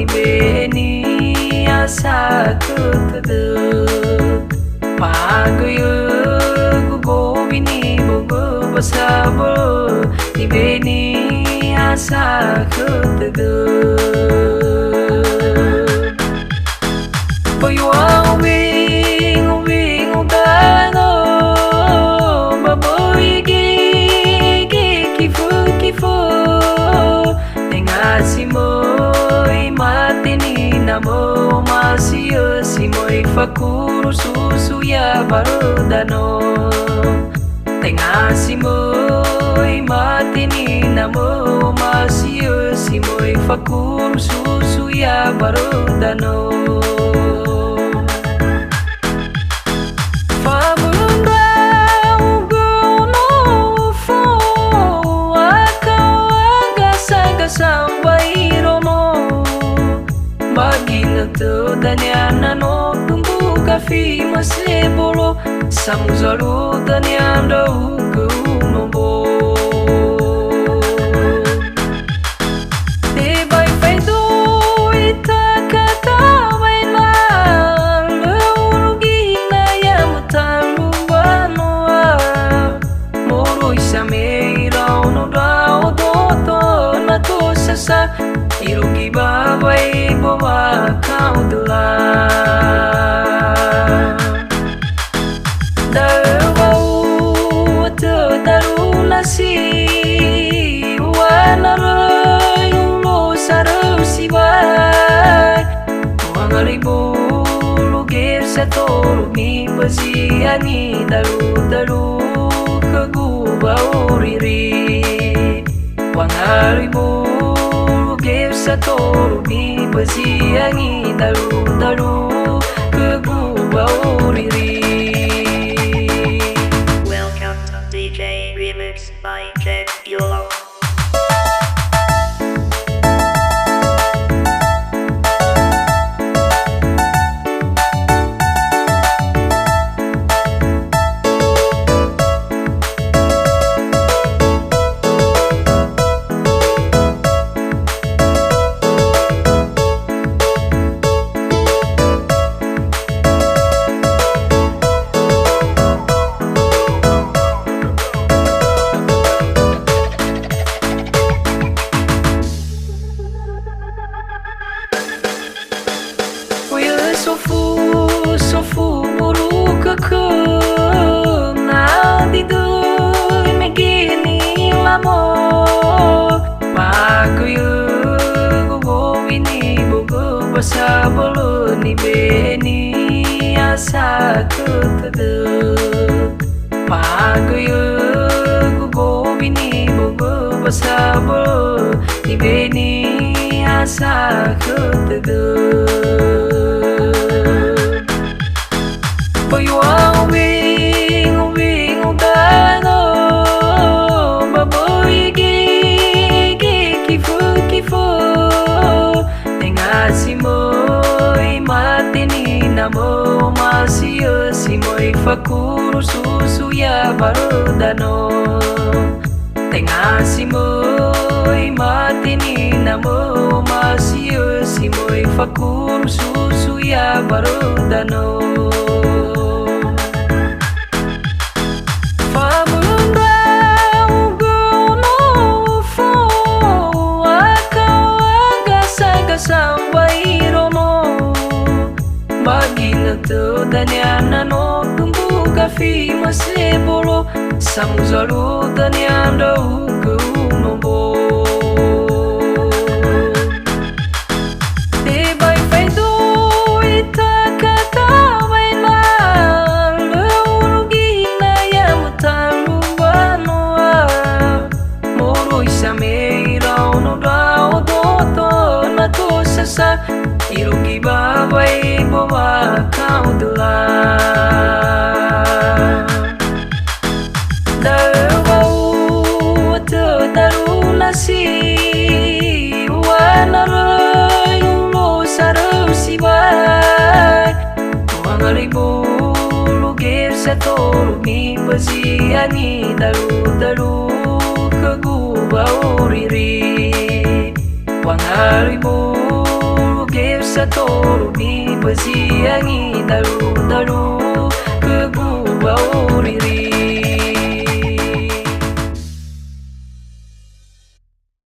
ni beni asa kutudu Paguyu gugo bini bugu basabo ni beni asa kutudu Bayuang wing udano baboy gigi kifu Simoy matini namo masio simoy fakuru susu ya barudano Tengah simoy matini namo masio simoy fakuru susu ya barudano Danyana no tunggu kafi masebolo Samuzalu danyanda uku nombo Debai faido ita kata waina Leulugina ya mutalu wanoa Moro isame rauno rao doto nato sasa Irugi babai bawa kau telah Darwau tetaru nasi Wanarai ulo saru sibai Wangaribu lugir satoru mi basiani daru kegubau riri Wangaribu Satoru mi basiangi daru kegubau riri Welcome to DJ Remix by Jack Yolo. Sofu buru kekem Nadi dui megini lamo Paguyu gugu bini bugu basa bolu ni beni asa kutudu Paguyu gugu bini bugu basa bolu ni beni asa kutudu Bayuang wing udano baboy gigi kifu Tengah simoy matini namo masio simoy fakuru susu ya barudano Tengah simoy matini namo masio simoy fakuru susu ya barudano Danyana no tunggu kafi masebolo Samuzalu danyanda uku nombo Debai faido ita kata waina Leulugina ya mutalu wanoa Moro isame rauno rao doto nato sasa Irugi babai bawa kau telah Darwau tetaru nasi Wanarai ulo saru sibai Wangaribu lugir satoru mi basiani daru kegubau riri Wangaribu lugar sa tolo mi baziang dalu-dalu